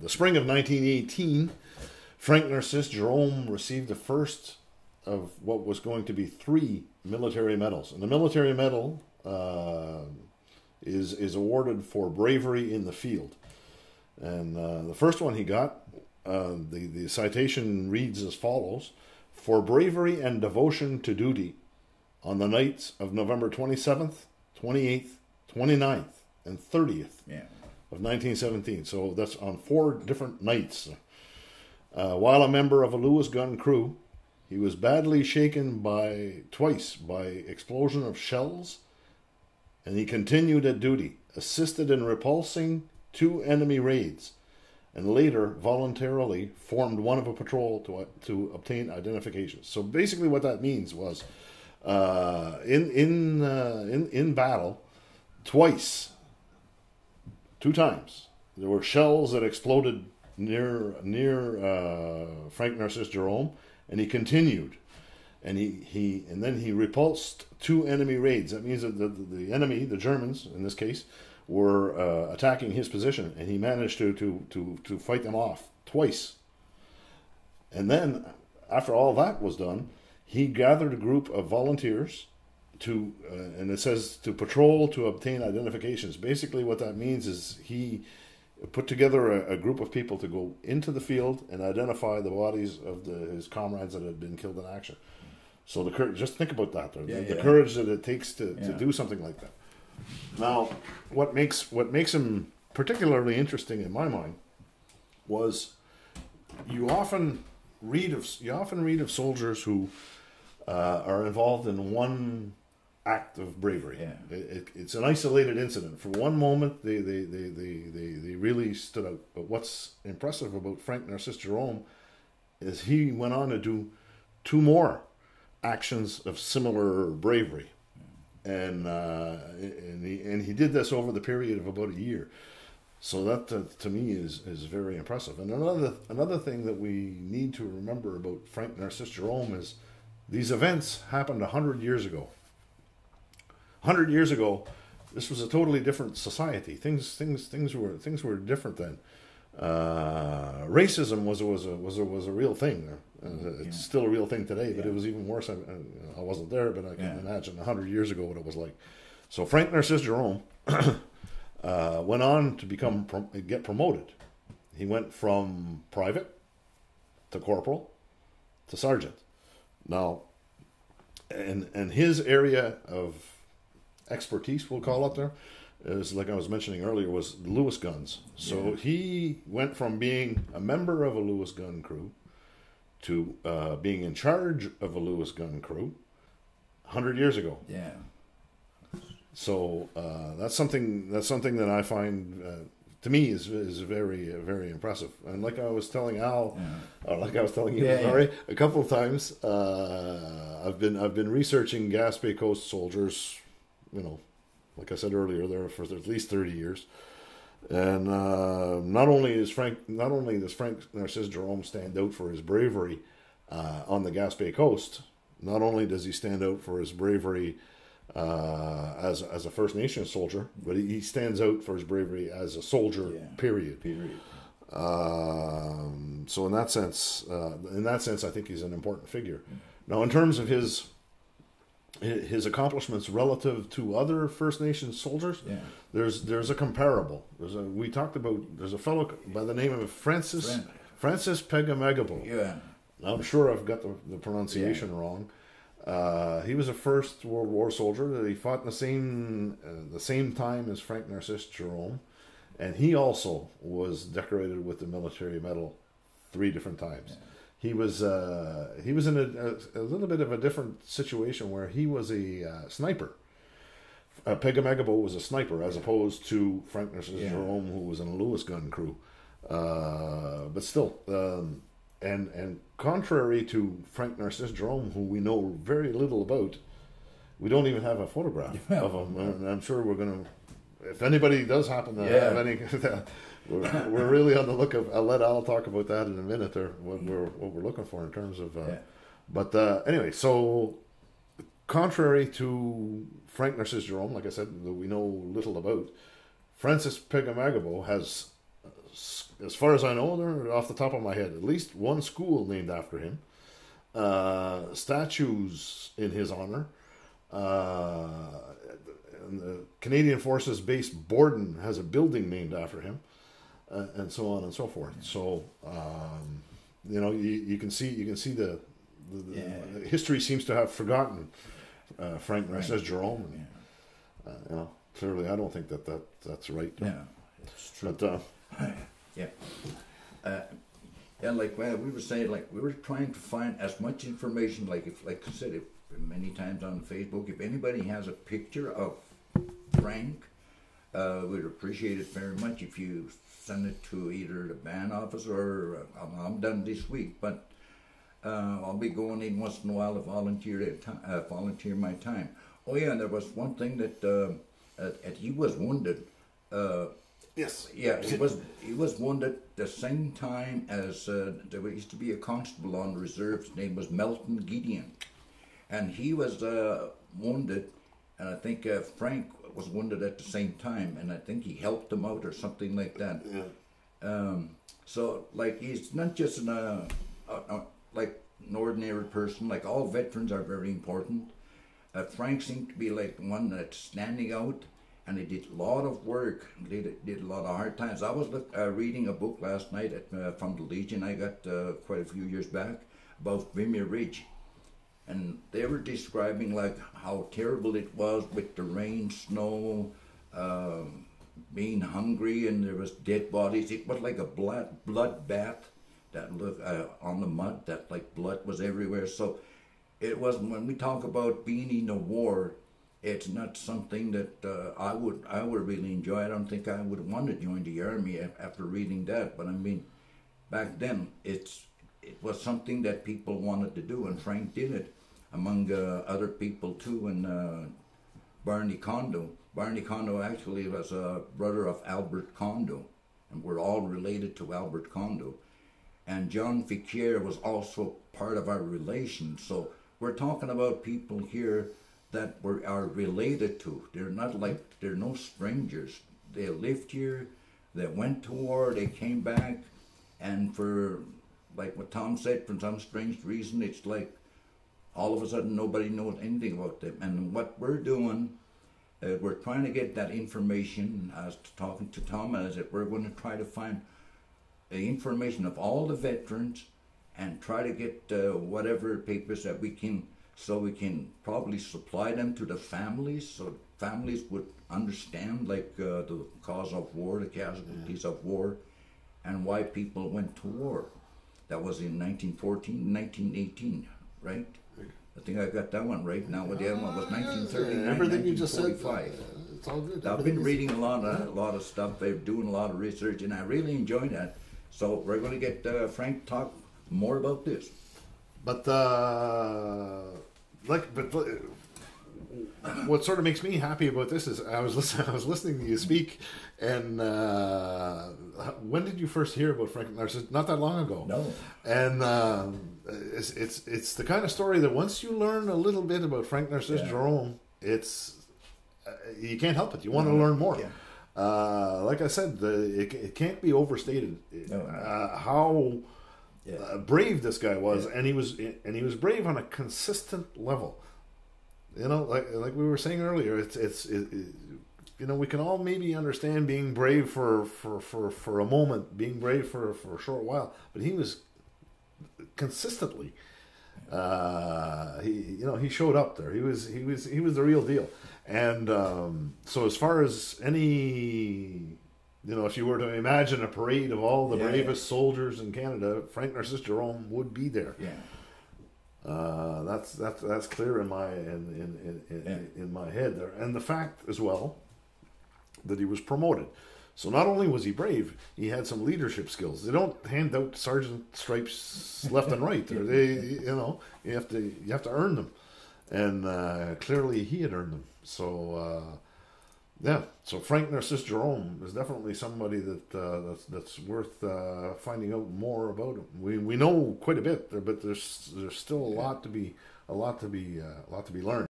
the spring of 1918, Frank Narcisse Jerome received the first of what was going to be 3 military medals. And the military medal is awarded for bravery in the field. And the first one he got, the citation reads as follows: "For bravery and devotion to duty on the nights of November 27th, 28th, 29th, and 30th of 1917. So that's on 4 different nights. While a member of a Lewis gun crew, he was badly shaken twice by explosion of shells, and he continued at duty, assisted in repulsing 2 enemy raids, and later voluntarily formed one of a patrol to obtain identifications." So basically what that means was, in battle, 2 times, there were shells that exploded near Frank Narcisse Jerome, and he continued, and then he repulsed 2 enemy raids. That means that the enemy, the Germans in this case, were attacking his position, and he managed to fight them off twice. And then, after all that was done, he gathered a group of volunteers and it says to patrol to obtain identifications. Basically what that means is he put together a group of people to go into the field and identify the bodies of his comrades that had been killed in action. So just think about that. The courage that it takes to do something like that. Now, what makes him particularly interesting in my mind was you often read of soldiers who are involved in one act of bravery. It's an isolated incident. For one moment, they really stood out. But what's impressive about Frank Narcisse Jerome is he went on to do 2 more actions of similar bravery, and he did this over the period of about a year. So that to me is very impressive. And another thing that we need to remember about Frank Narcisse Jerome is these events happened 100 years ago. 100 years ago, this was a totally different society. Things were different then. Racism was a real thing. It's still a real thing today, but it was even worse. I wasn't there, but I can imagine 100 years ago what it was like. So Frank Narcisse Jerome went on to get promoted. He went from private to corporal to sergeant. Now, and his area of expertise, we'll call it there, is, like I was mentioning earlier, was Lewis guns. So he went from being a member of a Lewis gun crew to being in charge of a Lewis gun crew 100 years ago. Yeah. So that's something that I find to me is very very impressive. And like I was telling Al, or like I was telling you, a couple of times, I've been researching Gaspé Coast soldiers. Like I said earlier, there for at least 30 years. And not only does Frank Narcisse Jerome stand out for his bravery on the Gaspé Coast, not only does he stand out for his bravery as a First Nation soldier, but he stands out for his bravery as a soldier. Period. So in that sense, I think he's an important figure. Now, in terms of his accomplishments relative to other First Nations soldiers, there's a comparable. There's a fellow by the name of Francis Pegamegabo. Yeah, I'm sure I've got the pronunciation wrong. He was a First World War soldier. He fought in the same time as Frank Narcisse Jerome, and he also was decorated with the military medal 3 different times. Yeah. He was in a little bit of a different situation where he was a sniper. Pegamegabo was a sniper as opposed to Frank Narcisse Jerome, who was in a Lewis gun crew. But still, and contrary to Frank Narcisse Jerome, who we know very little about, we don't even have a photograph of him. And I'm sure we're going to, if anybody does happen to have any... We're really on the lookout. I'll let Al talk about that in a minute, or what we're looking for in terms of. But anyway, so contrary to Frank Narcisse Jerome, like I said, that we know little about, Francis Pegamegabo has as far as I know, they're off the top of my head, at least one school named after him, statues in his honor. And the Canadian Forces base Borden has a building named after him, and so on and so forth. So you can see the history seems to have forgotten Frank Narcisse Jerome. And, clearly, I don't think that's right. Yeah, it's true. But like we were saying, like we were trying to find as much information. Like I said, many times on Facebook, if anybody has a picture of Frank, we'd appreciate it very much if you send it to either the band office or I'm done this week, but I'll be going in once in a while to volunteer my time. Oh yeah, and there was one thing that he was wounded. yes. Yeah, he was wounded the same time as there used to be a constable on the reserve. His name was Melton Gideon, and he was wounded, and I think Frank was wounded at the same time, and I think he helped him out or something like that. Yeah. So like he's not just like an ordinary person. Like all veterans are very important. Frank seemed to be like the one that's standing out, and he did a lot of work. He did a lot of hard times. I was reading a book last night from the Legion I got quite a few years back about Vimy Ridge, and they were describing like how terrible it was with the rain, snow, being hungry, and there was dead bodies. It was like a blood bath that looked on the mud, that like blood was everywhere. So it wasn't, when we talk about being in a war, it's not something that I would really enjoy. I don't think I would want to join the army after reading that. But I mean, back then it was something that people wanted to do, and Frank did it among other people too. And Barney Kondo. Barney Kondo actually was a brother of Albert Kondo, and we're all related to Albert Kondo. And John Ficquier was also part of our relation. So we're talking about people here that are related to. They're not like, they're no strangers. They lived here, they went to war, they came back, and for, like what Tom said, for some strange reason, it's like all of a sudden nobody knows anything about them. And what we're doing, we're trying to get that information. I was talking to Tom, as that we're going to try to find the information of all the veterans and try to get whatever papers that we can, so we can probably supply them to the families, so families would understand like the cause of war, the casualties of war, and why people went to war. That was in 1914, 1918, right? I think I got that one right. Now, the other one was 1930. Everything you just said, it's all good. I've been reading a lot of stuff. They're doing a lot of research, and I really enjoy that. So we're going to get Frank to talk more about this. But what sort of makes me happy about this is I was listening to you speak, and when did you first hear about Frank Narcisse? Not that long ago. No. And it's the kind of story that once you learn a little bit about Frank Narcisse Jerome, it's you can't help it. You want to learn more. Yeah. Like I said, it can't be overstated how brave this guy was, and he was brave on a consistent level. You know, like we were saying earlier, it's you know, we can all maybe understand being brave for a moment, being brave for a short while, but he was consistently. He showed up there. He was the real deal. And so as far as any, if you were to imagine a parade of all the bravest soldiers in Canada, Frank Narcisse Jerome would be there. Yeah. That's clear in my head there. And the fact as well that he was promoted. So not only was he brave, he had some leadership skills. They don't hand out sergeant stripes left and right. You have to earn them, and clearly he had earned them. So so Frank Narcisse Jerome is definitely somebody that's worth finding out more about him. We know quite a bit, but there's still a lot to be learned.